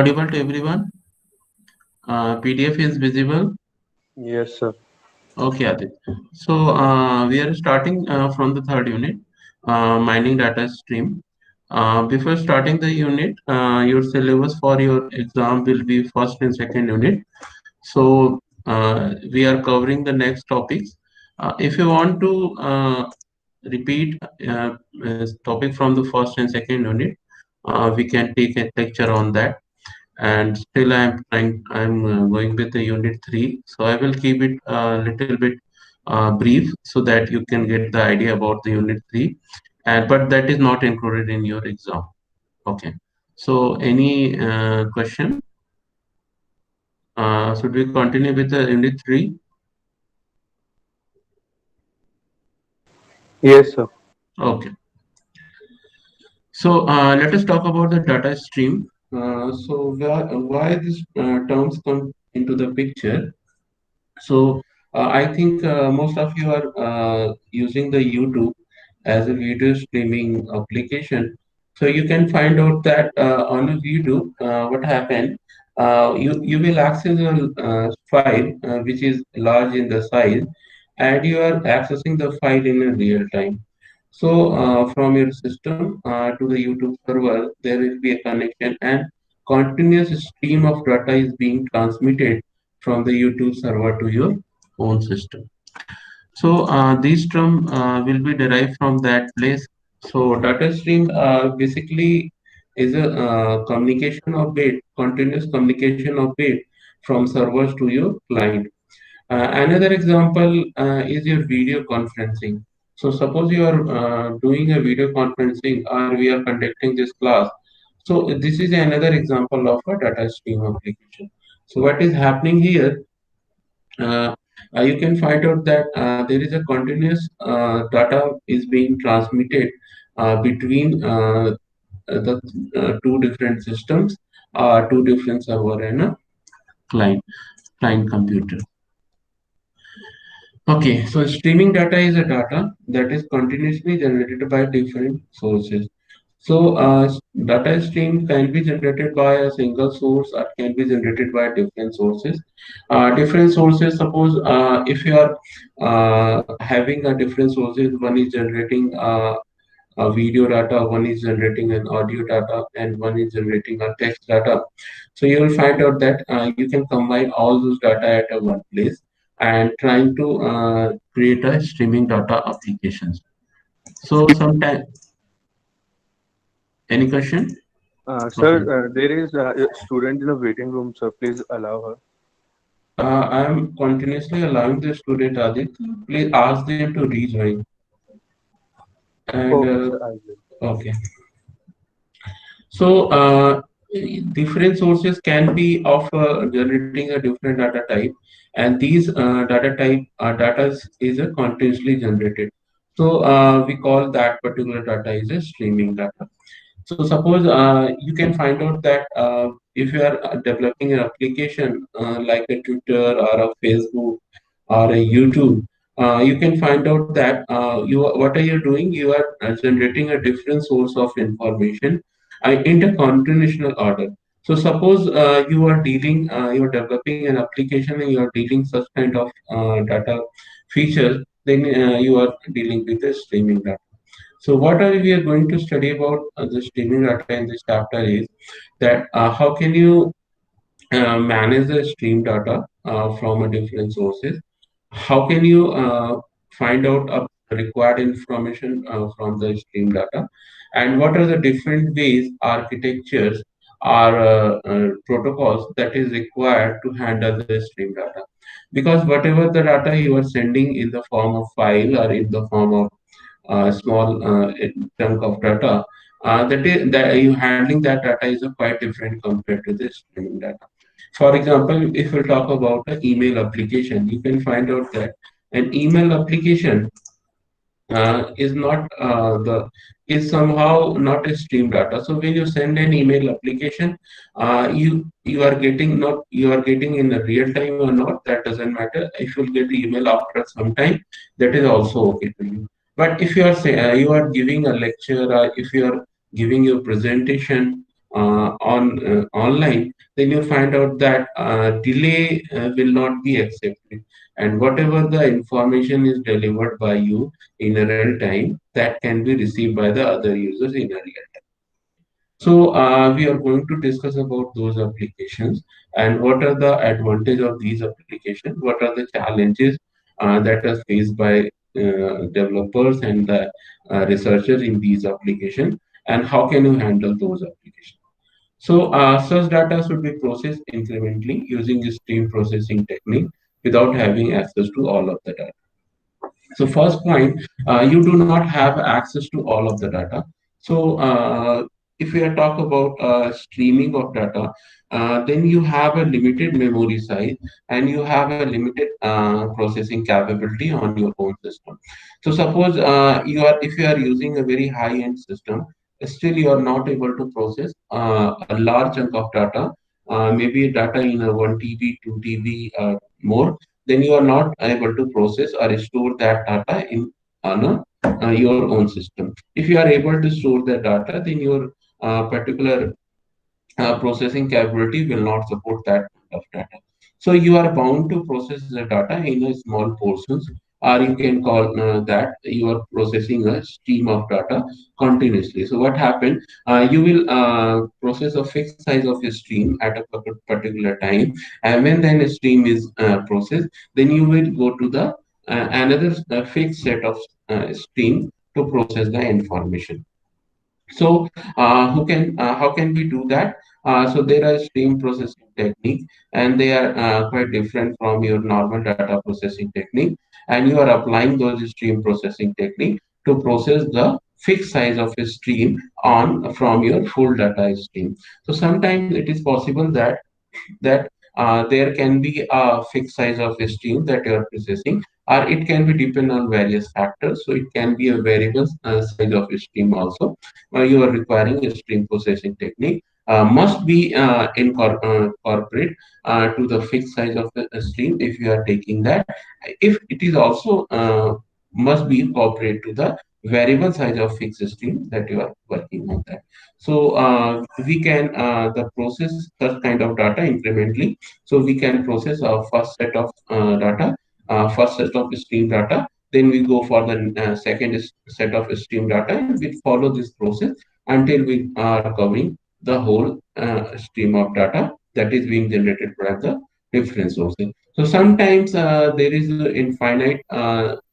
audible to everyone? PDF is visible. Yes, sir. Okay, Adit. So we are starting from the third unit, mining data stream. Before starting the unit, your syllabus for your exam will be first and second unit. So we are covering the next topics. If you want to repeat topic from the first and second unit, we can take a lecture on that. And still I'm going with the unit 3, so I will keep it a little bit brief so that you can get the idea about the unit 3, and but that is not included in your exam. Okay, so any question? Should we continue with the unit 3? Yes, sir. Okay, so let us talk about the data stream. So why these terms come into the picture? So I think most of you are using the YouTube as a video streaming application. So you can find out that on a YouTube, what happened, you will access a file which is large in the size, and you are accessing the file in a real time. So from your system to the YouTube server, there will be a connection, and continuous stream of data is being transmitted from the YouTube server to your own system. So these term will be derived from that place. So data stream basically is a communication of bit, continuous communication of bit from servers to your client. Another example is your video conferencing. So suppose you are doing a video conferencing or we are conducting this class. So this is another example of a data stream application. So what is happening here, uh, you can find out that there is a continuous data is being transmitted between the two different systems, two different server and a client computer. Okay, so streaming data is a data that is continuously generated by different sources. So, data stream can be generated by a single source or can be generated by different sources. Different sources, suppose if you are having a different sources, one is generating a video data, one is generating an audio data, and one is generating a text data. So you will find out that you can combine all those data at a one place and trying to create a streaming data applications. So sometime, any question? Okay. Sir, there is a student in the waiting room, sir. Please allow her. I am continuously allowing the student Adit. Please ask them to rejoin. And Okay, sir, I will. okay. So different sources can be of generating a different data type, and these data type data is a continuously generated. So we call that particular data is a streaming data. So suppose you can find out that if you are developing an application like a Twitter or a Facebook or a YouTube, you can find out that what are you doing? You are generating a different source of information in the continuational order. So suppose you are developing an application and you are dealing such kind of data features, then you are dealing with the streaming data. So what are we are going to study about the streaming data in this chapter is that how can you manage the stream data from a different sources? How can you find out required information from the stream data? And what are the different ways, architectures, or protocols that is required to handle the stream data? Because whatever the data you are sending in the form of file or in the form of small chunk of data, that you handling that data is quite different compared to the streaming data. For example, if we talk about an email application, you can find out that an email application is not the is somehow not a stream data. So when you send an email application, you are getting not you are getting in a real time or not. That doesn't matter. If you get the email after some time, that is also okay to you. But if you are you are giving a lecture, or if you are giving your presentation, on online, then you find out that delay will not be accepted, and whatever the information is delivered by you in a real time, that can be received by the other users in a real time. So we are going to discuss about those applications and what are the advantage of these applications, what are the challenges that are faced by developers and the researchers in these applications, and how can you handle those applications. So such data should be processed incrementally using the stream processing technique without having access to all of the data. So first point, you do not have access to all of the data. So if we are talk about streaming of data, then you have a limited memory size and you have a limited processing capability on your own system. So suppose if you are using a very high-end system, still you are not able to process a large chunk of data, maybe data in a 1 TB, 2 TB, more, then you are not able to process or store that data in on your own system. If you are able to store the data, then your particular processing capability will not support that kind of data. So you are bound to process the data in a small portions, or you can call that you are processing a stream of data continuously. So what happened? You will process a fixed size of a stream at a particular time, and when then a stream is processed, then you will go to the another fixed set of stream to process the information. So, how can we do that? So there are stream processing technique, and they are quite different from your normal data processing technique. And you are applying those stream processing technique to process the fixed size of a stream on from your full data stream. So sometimes it is possible that there can be a fixed size of a stream that you are processing, or it can be depend on various factors. So it can be a variable size of a stream also. You are requiring a stream processing technique. Must be incorporate to the fixed size of the stream if you are taking that. If it is also must be incorporate to the variable size of fixed stream that you are working on that. So we can the process such kind of data incrementally. So we can process our first set of data, first set of stream data. Then we go for the second set of stream data, and we follow this process until we are covering the whole stream of data that is being generated by the different sources. So sometimes there is an infinite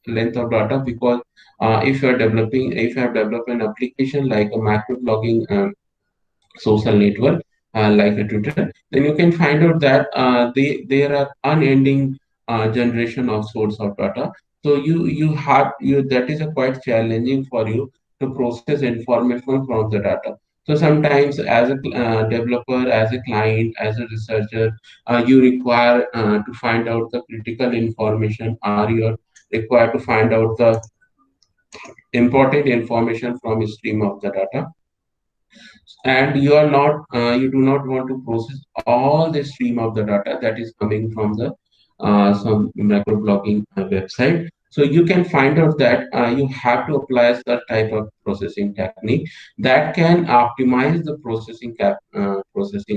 length of data because if you have developed an application like a macro blogging social network like a Twitter, then you can find out that there are unending generation of source of data. So you have you that is a quite challenging for you to process information from the data. So sometimes as a developer, as a client, as a researcher, you require to find out the critical information, or you are required to find out the important information from a stream of the data, and you do not want to process all the stream of the data that is coming from the some macro blogging website. So you can find out that you have to apply the type of processing technique that can optimize the processing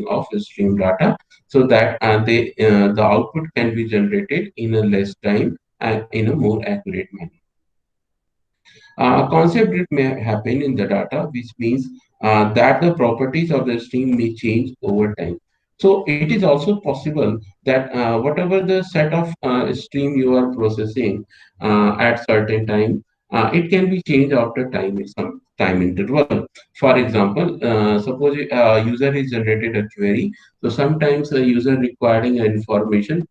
of the stream data, so that the output can be generated in a less time and in a more accurate manner. Concept drift may happen in the data, which means that the properties of the stream may change over time. So it is also possible that whatever the set of stream you are processing at certain time, it can be changed after time in some time interval. For example, suppose a user is generated a query, so sometimes a user requiring information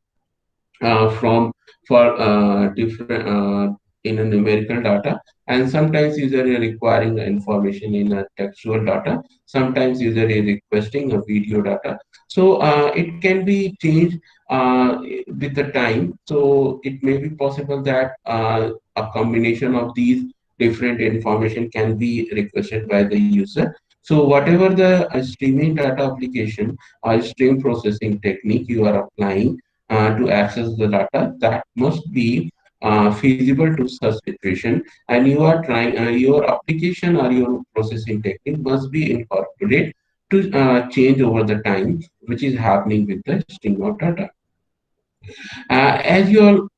from for different in a numerical data, and sometimes user is requiring information in a textual data, sometimes user is requesting a video data. So it can be changed with the time. So it may be possible that a combination of these different information can be requested by the user. So whatever the streaming data application or stream processing technique you are applying to access the data, that must be feasible to such situation, and you are trying your application or your processing technique must be incorporated to change over the time, which is happening with the stream of data. As you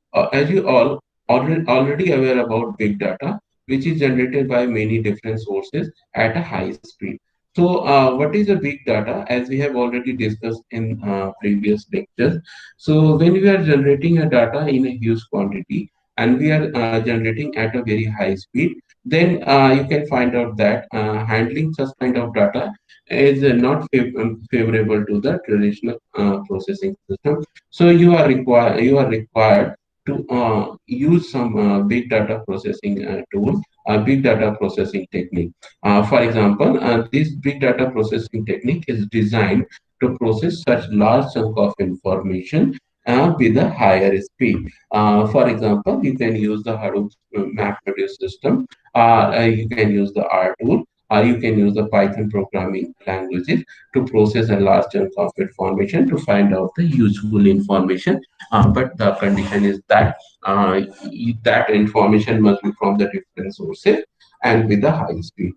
all already aware about big data, which is generated by many different sources at a high speed. So, what is a big data? As we have already discussed in previous lectures. So, when we are generating a data in a huge quantity and we are generating at a very high speed, then you can find out that handling such kind of data is not favorable to the traditional processing system. So you are required to use some big data processing tool, a big data processing technique. For example, this big data processing technique is designed to process such large chunk of information with a higher speed. For example, you can use the Hadoop MapReduce system, you can use the R tool, or you can use the Python programming languages to process a large chunk of information to find out the useful information. But the condition is that that information must be from the different sources and with the high speed.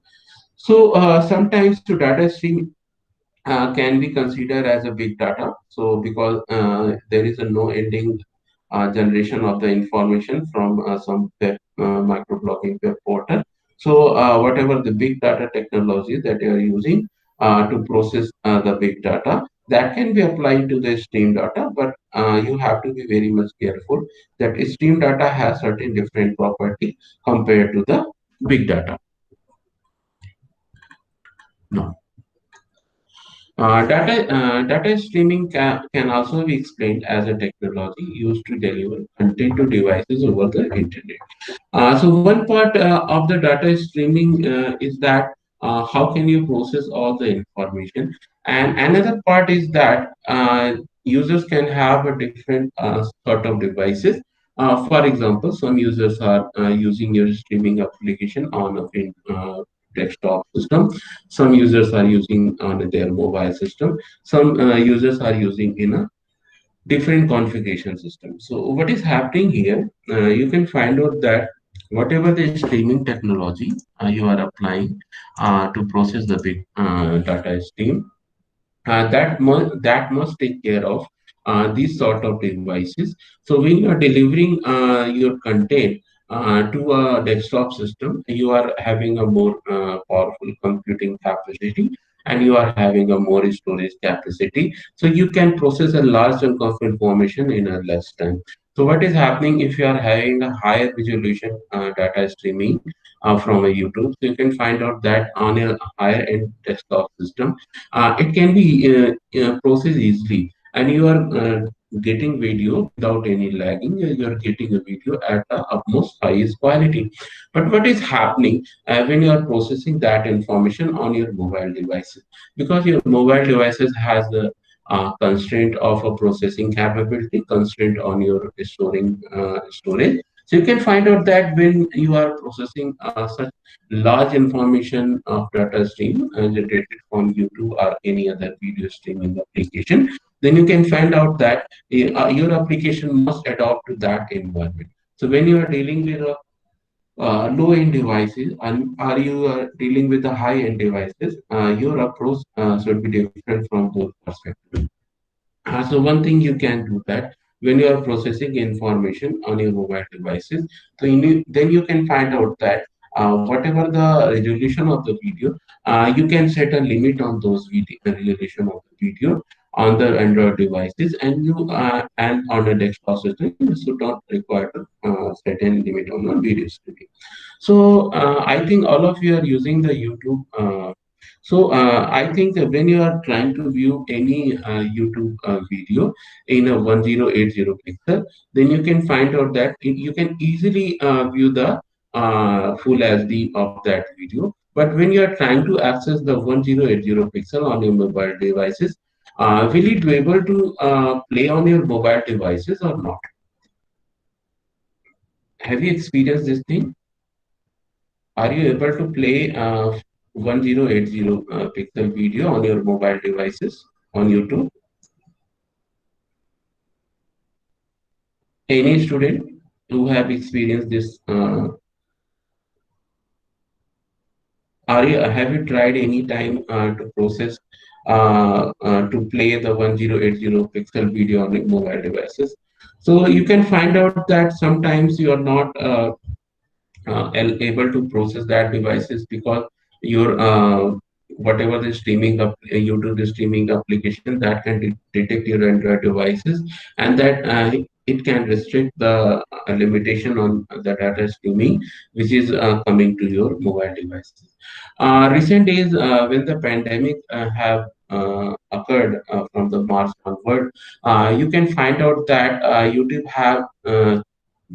So sometimes to data stream can be considered as a big data. So because there is a no ending generation of the information from some web, microblogging web portal. So whatever the big data technology that you are using to process the big data, that can be applied to the stream data, but you have to be very much careful that stream data has certain different property compared to the big data. No. Data streaming can also be explained as a technology used to deliver content to devices over the internet. So one part of the data streaming is that how can you process all the information, and another part is that users can have a different sort of devices. For example, some users are using your streaming application on a desktop system. Some users are using on their mobile system. Some users are using in a different configuration system. So what is happening here? You can find out that whatever the streaming technology you are applying to process the big data stream, that must take care of these sort of devices. So when you are delivering your content to a desktop system, you are having a more powerful computing capacity, and you are having a more storage capacity. So you can process a large chunk of information in a less time. So what is happening if you are having a higher resolution data streaming from a YouTube? So you can find out that on a higher end desktop system, it can be processed easily, and you are getting video without any lagging. You are getting a video at the utmost highest quality. But what is happening when you are processing that information on your mobile devices? Because your mobile devices has the constraint of a processing capability, constraint on your storing storage. So you can find out that when you are processing such large information of data stream generated from YouTube or any other video streaming application, then you can find out that your application must adapt to that environment. So when you are dealing with low-end devices and are you dealing with the high-end devices, your approach should be different from both perspectives. So one thing you can do that when you are processing information on your mobile devices, then you can find out that whatever the resolution of the video, you can set a limit on those resolution of the video on the Android devices, and you and on a desktop system, you should not require to set any limit on the video streaming. So I think all of you are using the YouTube. I think that when you are trying to view any YouTube video in a 1080 pixel, then you can find out that you can easily view the full HD of that video. But when you are trying to access the 1080 pixel on your mobile devices, will it be able to play on your mobile devices or not? Have you experienced this thing? Are you able to play 1080 pixel video on your mobile devices on YouTube? Any student who have experienced this Have you tried any time to process to play the 1080 pixel video on your mobile devices? So you can find out that sometimes you are not able to process that devices because your whatever the streaming up YouTube the streaming application that can detect your Android devices, and that it can restrict the limitation on the data streaming which is coming to your mobile devices. Recent days when the pandemic have occurred from the March onward, you can find out that YouTube have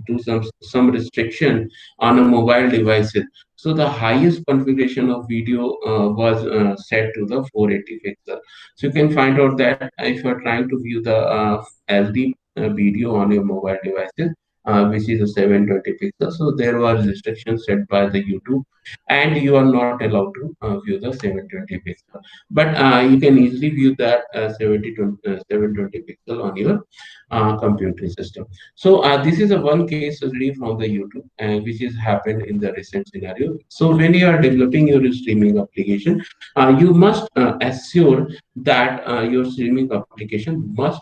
do some restriction on a mobile devices. So the highest configuration of video was set to the 480 pixel. So you can find out that if you are trying to view the SD video on your mobile devices, which is a 720 pixel, so there was restrictions set by the YouTube, and you are not allowed to view the 720 pixel. But you can easily view that 720 pixel on your computer system. So this is a one case study from the YouTube, which has happened in the recent scenario. So when you are developing your streaming application, you must assure that your streaming application must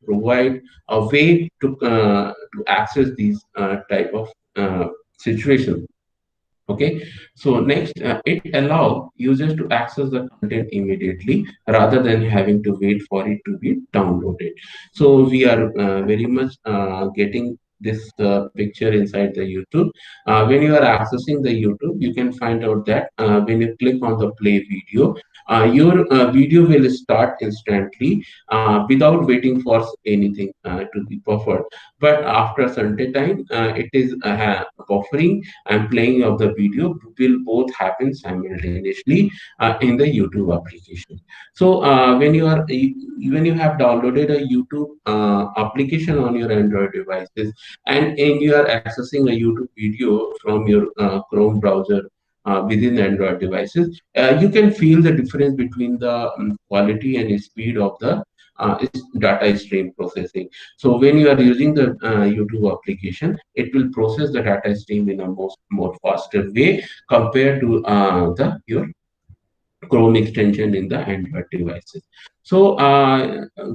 provide a way to access these type of situations. Okay, so next, it allow users to access the content immediately rather than having to wait for it to be downloaded. So we are very much getting this picture inside the YouTube. When you are accessing the YouTube, you can find out that when you click on the play video, your video will start instantly without waiting for anything to be buffered. But after a certain time, it is buffering and playing of the video will both happen simultaneously in the YouTube application. So when you have downloaded a YouTube application on your Android devices, and you are accessing a YouTube video from your Chrome browser within Android devices, you can feel the difference between the quality and speed of the data stream processing. So when you are using the YouTube application, it will process the data stream in a more faster way compared to the your Chrome extension in the Android devices. So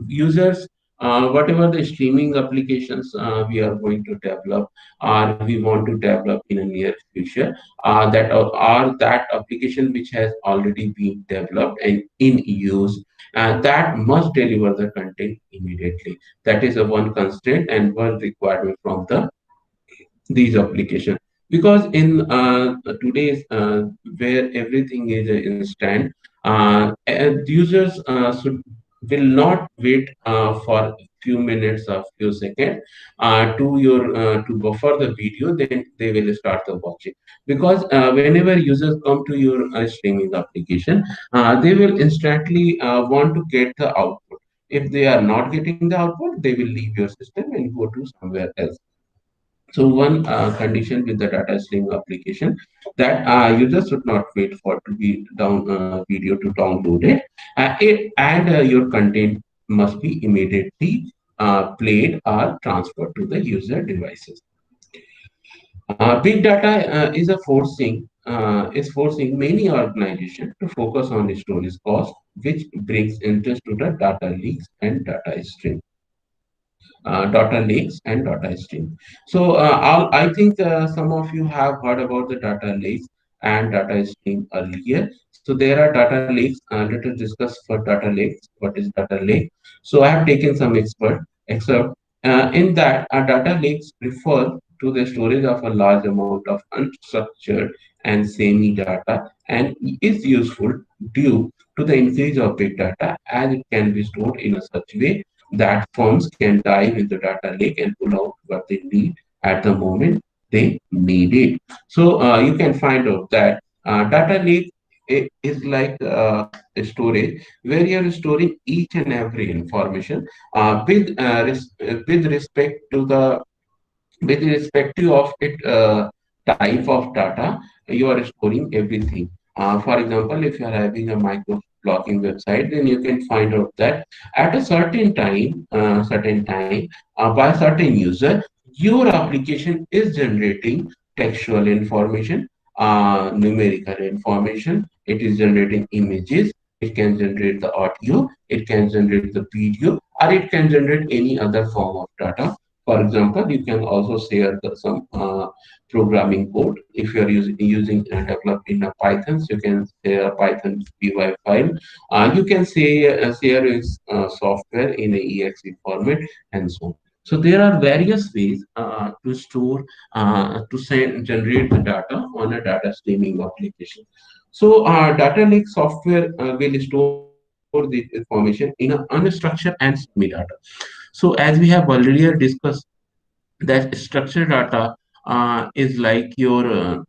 users, whatever the streaming applications we are going to develop or we want to develop in a near future, are that application which has already been developed and in use, that must deliver the content immediately. That is a one constraint and one requirement from these applications, because in today's where everything is instant, users will not wait for few minutes or few seconds to buffer the video, then they will start the watching. Because whenever users come to your streaming application, they will instantly want to get the output. If they are not getting the output, they will leave your system and go to somewhere else. So one condition with the data streaming application, that users should not wait for to be down video to download it, and your content must be immediately played or transferred to the user devices. Big data is forcing many organizations to focus on storage cost, which brings interest to the data leaks and data lakes and data stream. So I think some of you have heard about the data lakes and data stream earlier. So there are data lakes. Let us discuss for data lakes. What is data lake? So I have taken some excerpt in that data lakes refer to the storage of a large amount of unstructured and semi data, and is useful due to the increase of big data, as it can be stored in a such way that firms can dive into data lake and pull out what they need at the moment they need it. So you can find out that data lake is like a storage where you are storing each and every information with respect to the with respective of it type of data. You are storing everything. For example, if you are having a micro blogging website, then you can find out that at a certain time, by certain user, your application is generating textual information, numerical information. It is generating images. It can generate the audio. It can generate the video, or it can generate any other form of data. For example, you can also share some programming code. If you are using developed in a Python, so you can share a Python py file. You can share its software in a exe format and so on. So there are various ways to store generate the data on a data streaming application. So data lake software will store the information in a unstructured and semi data. So as we have earlier discussed, that structured data is like your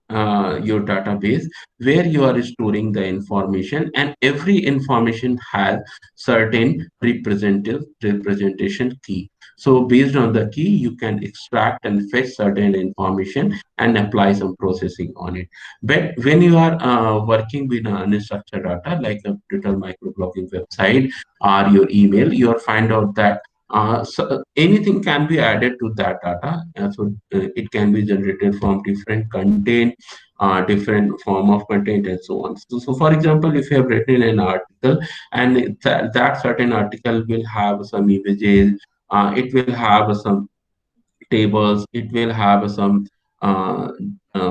database where you are storing the information, and every information has certain representation key. So based on the key you can extract and fetch certain information and apply some processing on it. But when you are working with unstructured data like a digital microblogging website or your email, you will find out that anything can be added to that data. It can be generated from different content, different form of content, and so on. So for example, if you have written an article, and that certain article will have some images, it will have some tables, it will have some uh,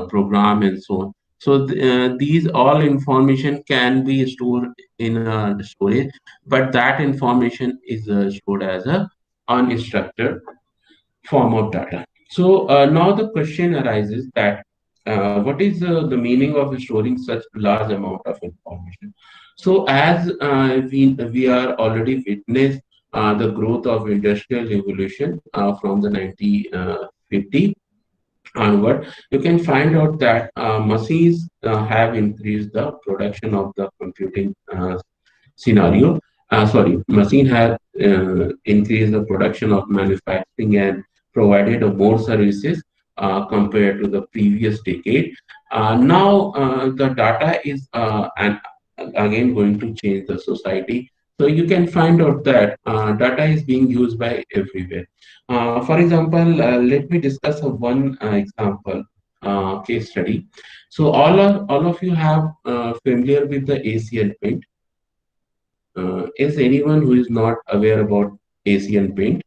program and so on. So these all information can be stored in a storage, but that information is stored as a unstructured form of data. So now the question arises that what is the meaning of storing such large amount of information? So as we are already witnessed the growth of industrial revolution from the 1950 onward, you can find out that machines have increased the production of the computing scenario. Machine has increased the production of manufacturing and provided more services compared to the previous decade. Now the data is again going to change the society. So you can find out that data is being used by everywhere. For example, let me discuss one example case study. So all of you have familiar with the Asian paint. Is anyone who is not aware about Asian paint?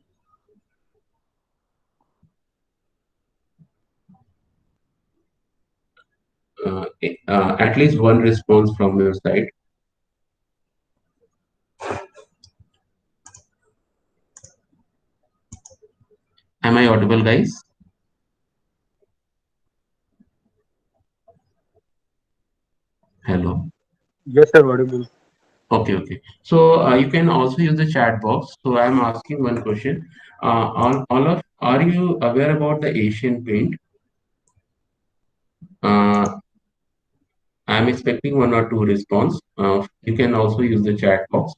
At least one response from your side. Am I audible, guys? Hello. Yes, sir, audible. Okay, okay. So you can also use the chat box. So I'm asking one question. Are you aware about the Asian paint? Uh, I'm expecting one or two response. You can also use the chat box.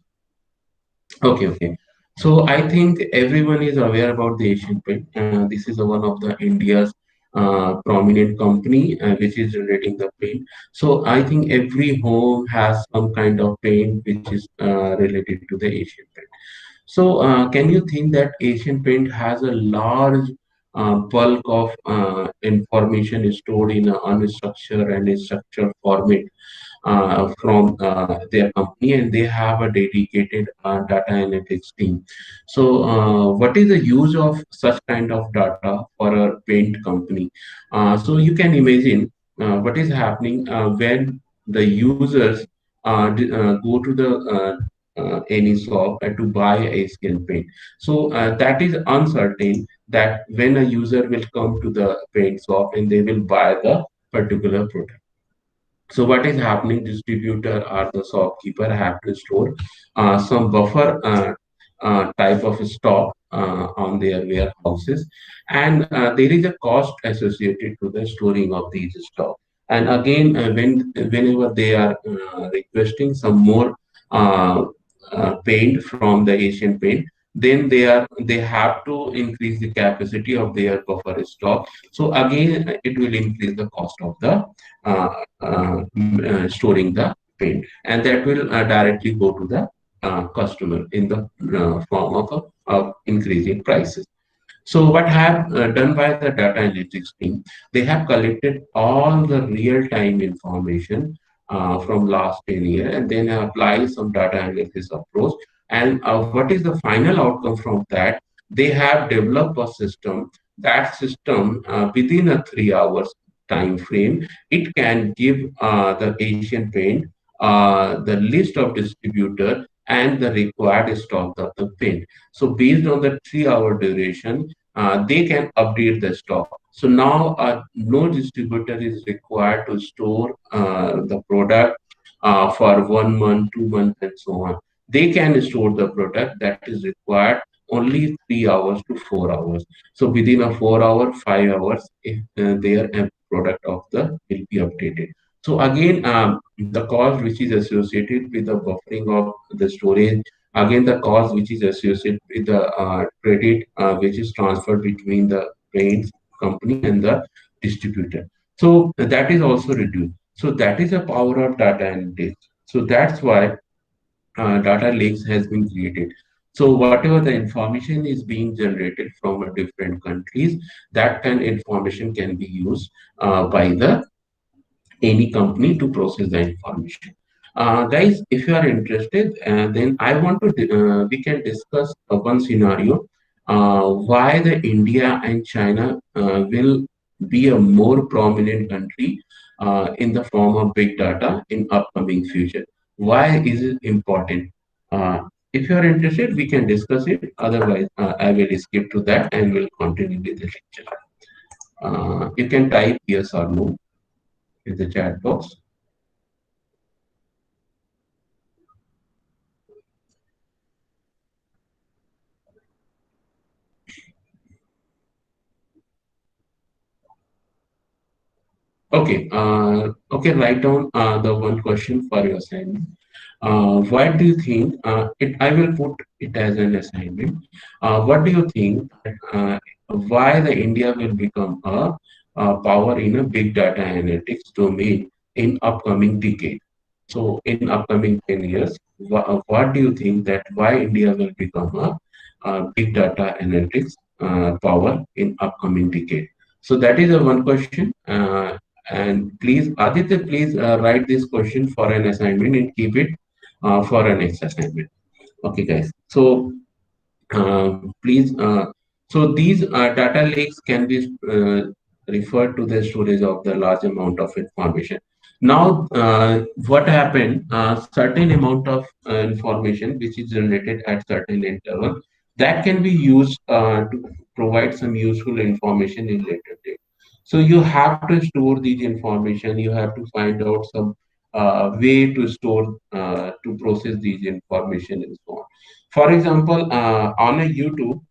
Okay, okay. So I think everyone is aware about the Asian Paint. This is one of the India's prominent company which is generating the paint. So I think every home has some kind of paint which is related to the Asian Paint. So can you think that Asian Paint has a large bulk of information stored in an unstructured and structured format from their company, and they have a dedicated data analytics team. So, what is the use of such kind of data for a paint company? So, you can imagine what is happening when the users go to the any shop to buy a skin paint. So, that is uncertain that when a user will come to the paint shop and they will buy the particular product. So what is happening? Distributor or the shopkeeper have to store some buffer type of stock on their warehouses, and there is a cost associated to the storing of these stock. And again, whenever they are requesting some more uh, paint from the Asian Paint, then they have to increase the capacity of their buffer stock. So again, it will increase the cost of the storing the paint, and that will directly go to the customer in the form of increasing prices. So what have done by the data analytics team? They have collected all the real-time information from last 10 years and then apply some data analysis approach. And what is the final outcome from that? They have developed a system. That system, within a 3 hours time frame, it can give the Asian Paint the list of distributor and the required stock of the paint. So based on the 3 hour duration, they can update the stock. So now no distributor is required to store the product for 1 month, 2 months, and so on. They can store the product that is required only 3 hours to 4 hours. So within a 4 hour, 5 hours, if their product of the will be updated. So again, the cost which is associated with the buffering of the storage, again the cost which is associated with the credit which is transferred between the paint company and the distributor. So that is also reduced. So that is the power of data analytics. So that's why data lakes has been created. So whatever the information is being generated from different countries, that kind of information can be used by the any company to process the information. Guys, if you are interested, then I want to we can discuss one scenario why the India and China will be a more prominent country in the form of big data in upcoming future. Why is it important? Uh, if you are interested, we can discuss it. Otherwise, I will skip to that and will continue with the lecture. You can type yes or no in the chat box. Okay, write down the one question for your assignment. What do you think? I will put it as an assignment. What do you think? Why the India will become a power in a big data analytics domain in upcoming decade? So in upcoming 10 years, what do you think that why India will become a big data analytics power in upcoming decade? So that is a one question. And please, Aditya, please write this question for an assignment and keep it for a next assignment. Okay, guys. So please, so these data lakes can be referred to the storage of the large amount of information. Now, what happened? Certain amount of information which is generated at certain interval that can be used to provide some useful information in later date. So you have to store these information. You have to find out some way to store to process these information and so on. For example, on a YouTube,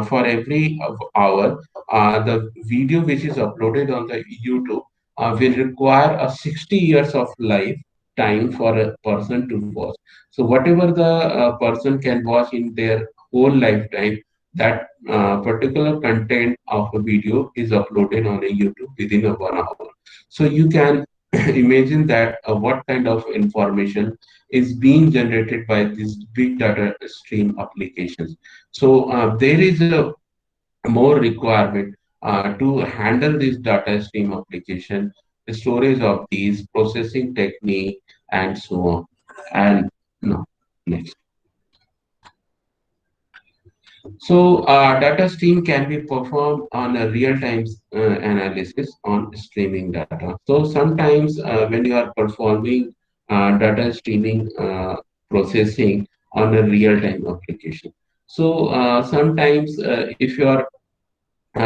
for every hour, the video which is uploaded on the YouTube will require a 60 years of life time for a person to watch. So whatever the person can watch in their whole lifetime, that particular content of a video is uploaded on a YouTube within a 1 hour. So you can imagine that what kind of information is being generated by these big data stream applications. So there is a more requirement to handle this data stream application, the storage of these processing technique, and so on. And no, next. So data stream can be performed on a real-time analysis on streaming data. So sometimes when you are performing data streaming processing on a real-time application. So sometimes if you are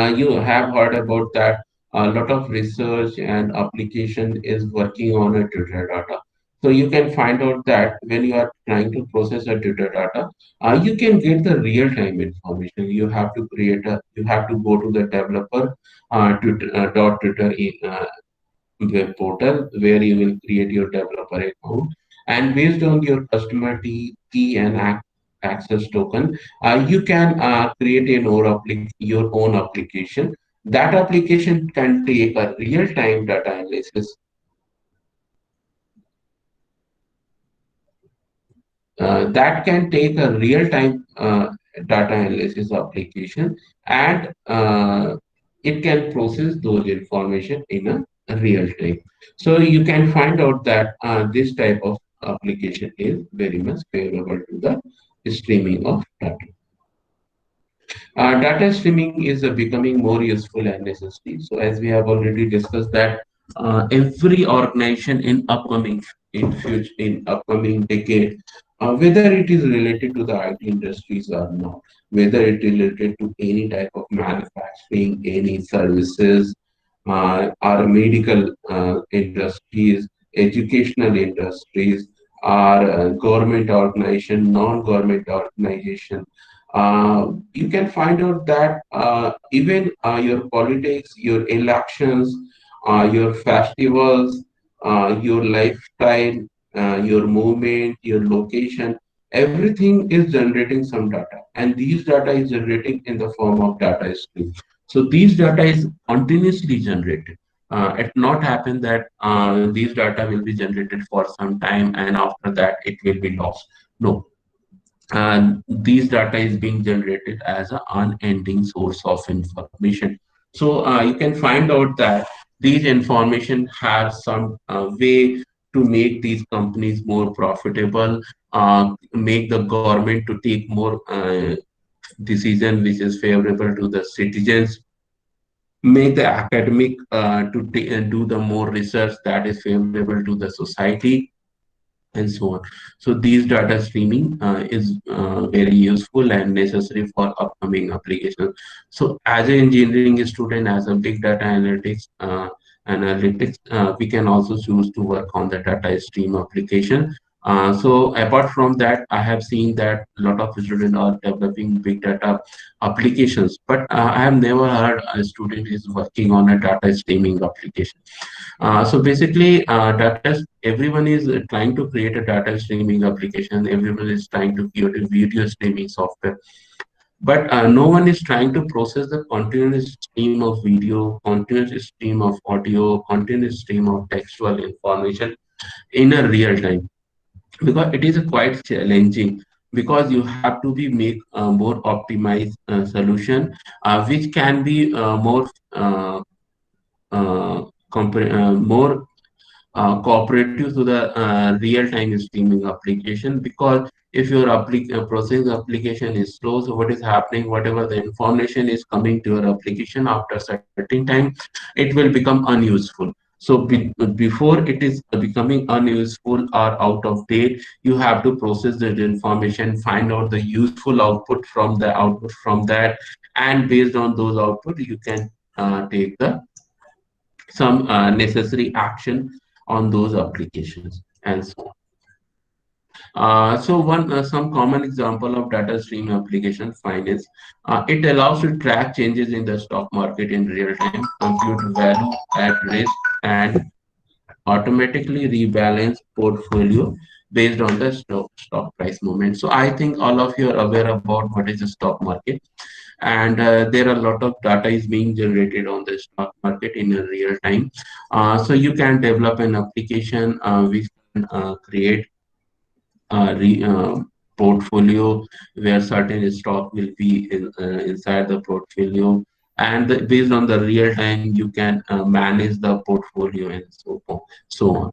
you have heard about that a lot of research and application is working on a Twitter data. So you can find out that when you are trying to process a Twitter data, you can get the real-time information. You have to go to the developer Twitter web portal where you will create your developer account, and based on your customer key and access token, you can create your own application. That application can take a real-time data analysis that can take a real-time data analysis application, and it can process those information in a real time. So you can find out that this type of application is very much favorable to the streaming of data. Data streaming is becoming more useful and necessary. So, as we have already discussed, that every organization in upcoming decade, whether it is related to the IT industries or not, whether it is related to any type of manufacturing, any services, or medical industries, educational industries, or government organization, non-government organization, you can find out that even your politics, your elections, your festivals, your lifestyle, your movement, your location, everything is generating some data, and these data is generating in the form of data stream. So these data is continuously generated. It not happen that these data will be generated for some time and after that it will be lost. No, and these data is being generated as an unending source of information. So you can find out that these information have some way to make these companies more profitable, make the government to take more decision which is favorable to the citizens, make the academic do the more research that is favorable to the society, and so on. So these data streaming is very useful and necessary for upcoming applications. So as an engineering student, as a big data analytics, we can also choose to work on the data stream application. So apart from that, I have seen that a lot of students are developing big data applications, but I have never heard a student is working on a data streaming application. So basically, everyone is trying to create a data streaming application. Everyone is trying to create a video streaming software, but no one is trying to process the continuous stream of video, continuous stream of audio, continuous stream of textual information in a real time, because it is quite challenging, because you have to be make a more optimized solution, which can be more cooperative to the real-time streaming application. Because if your processing application is slow, so what is happening, whatever the information is coming to your application after certain time, it will become unuseful. So before it is becoming unuseful or out of date, you have to process that information, find out the useful output from that, and based on those output you can take the some necessary action on those applications, and so on. So one some common example of data stream application, finance. It allows to track changes in the stock market in real time, compute value at risk, and automatically rebalance portfolio based on the stock price movement. So I think all of you are aware about what is the stock market, and there are a lot of data is being generated on the stock market in a real time. So you can develop an application which can create portfolio where certain stock will be inside the portfolio, and based on the real time you can manage the portfolio, and so on.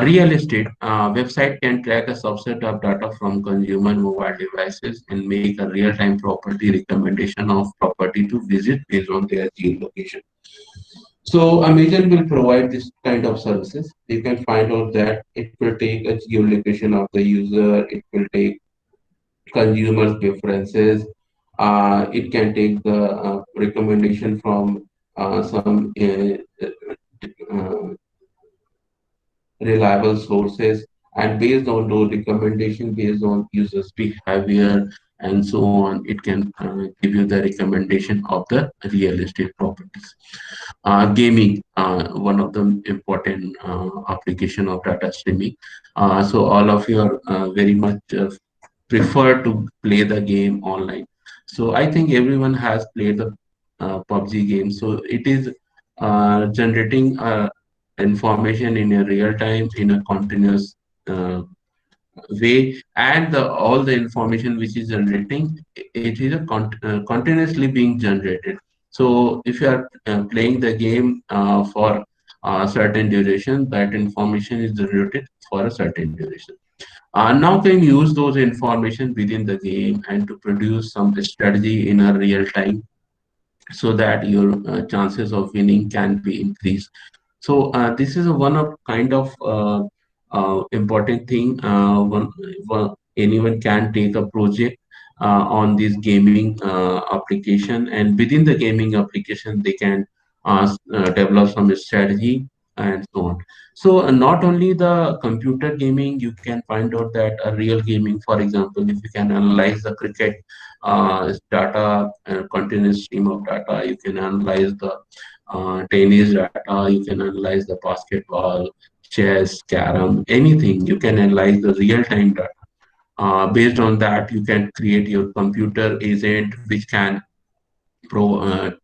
Real estate website can track a subset of data from consumer mobile devices and make a real-time property recommendation of property to visit based on their geolocation. So Amazon will provide this kind of services. You can find out that it will take a geolocation of the user, it will take consumers' preferences, it can take the recommendation from some reliable sources, and based on those recommendations, based on users behavior and so on, it can give you the recommendation of the real estate properties. Gaming, one of the important application of data streaming. So all of you are very much prefer to play the game online. So I think everyone has played the PUBG game. So it is generating information in a real time, in a continuous uh, way, and all the information which is generating, it is continuously being generated. So if you are playing the game for a certain duration, that information is generated for a certain duration. Now can use those information within the game and to produce some strategy in a real time, so that your chances of winning can be increased. So this is a one of kind of important thing. Anyone can take a project on this gaming application, and within the gaming application, they can develop some strategy and so on. So not only the computer gaming, you can find out that a real gaming, for example, if you can analyze the cricket data, continuous stream of data, you can analyze the tennis data, you can analyze the basketball, chess, carom, anything. You can analyze the real-time data. Based on that, you can create your computer agent, which can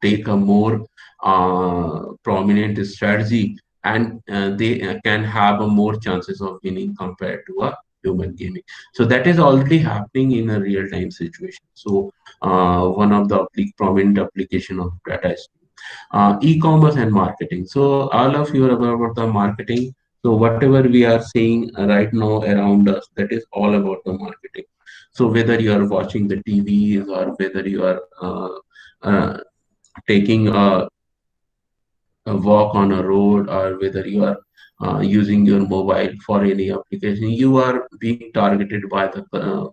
take a more prominent strategy, and they can have a more chances of winning compared to a human gaming. So that is already happening in a real-time situation. So one of the prominent application of data is e-commerce and marketing. So all of you are aware about the marketing. So whatever we are seeing right now around us, that is all about the marketing. So whether you are watching the TVs, or whether you are uh, taking a walk on a road, or whether you are using your mobile for any application, you are being targeted by the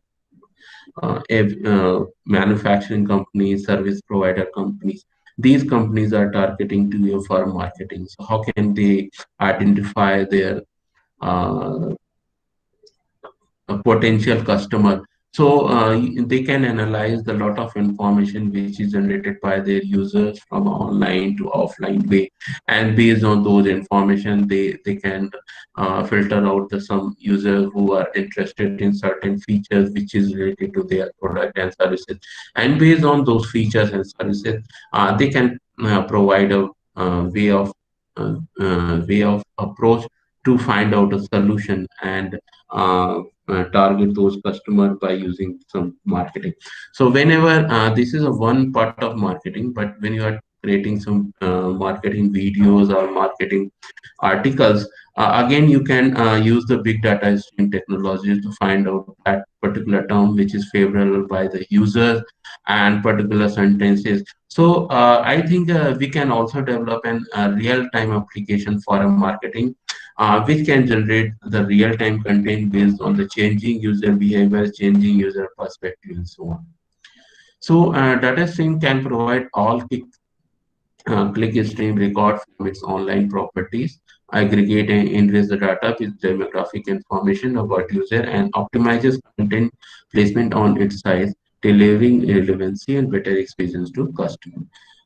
manufacturing companies, service provider companies. These companies are targeting to you for marketing. So how can they identify their uh, a potential customer? So they can analyze the lot of information which is generated by their users from online to offline way, and based on those information, they can filter out the some users who are interested in certain features which is related to their product and services, and based on those features and services, they can provide a way of approach to find out a solution, and target those customers by using some marketing. So whenever this is a one part of marketing, but when you are creating some marketing videos or marketing articles, again you can use the big data stream technology to find out that particular term which is favorable by the users and particular sentences. So I think we can also develop an real-time application for a marketing, which can generate the real-time content based on the changing user behavior, changing user perspective, and so on. So data stream can provide all click stream record from its online properties, aggregate and enrich the data with demographic information about user, and optimizes content placement on its site, delivering relevancy and better experience to customer.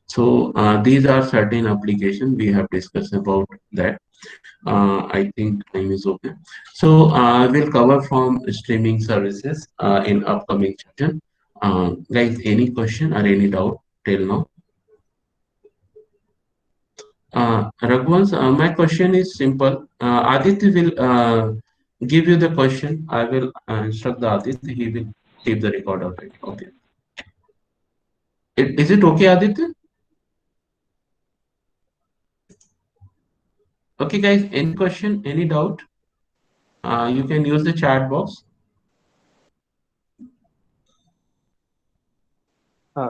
So these are certain applications we have discussed about that. I think time is open. So we'll cover from streaming services in upcoming session. Guys, any question or any doubt till now? Raghuvansh, my question is simple. Aditya will give you the question. I will instruct the Aditya. He will keep the record of it. Okay. Is it okay, Aditya? Okay, guys. Any question? Any doubt? You can use the chat box.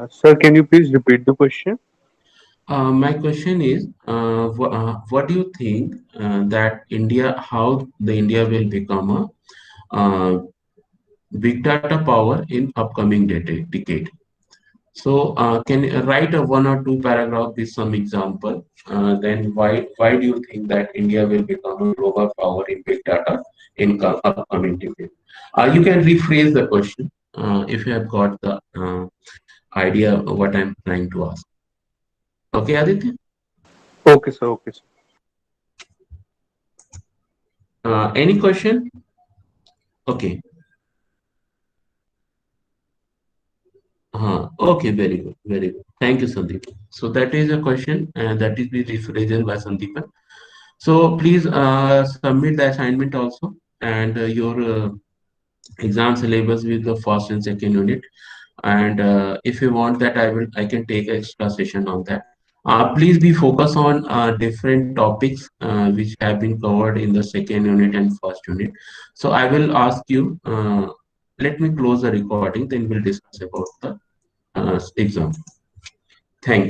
Sir, can you please repeat the question? My question is, what do you think that how the India will become a big data power in upcoming decade? So, can you write a one or two paragraph with some example? Then why do you think that India will become a global power in big data in upcoming decade? You can rephrase the question if you have got the idea of what I'm trying to ask. Okay, Aditya? Okay, sir. Okay, sir. Any question? Okay. Okay, very good, very good. Thank you, Sandeep. So that is a question, and that is be rephrased by Sandeep. So please submit the assignment also, and your exam syllabus with the first and second unit. And if you want that, I can take an extra session on that. Please be focused on different topics which have been covered in the second unit and first unit. So I will ask you, let me close the recording, then we'll discuss about the exam.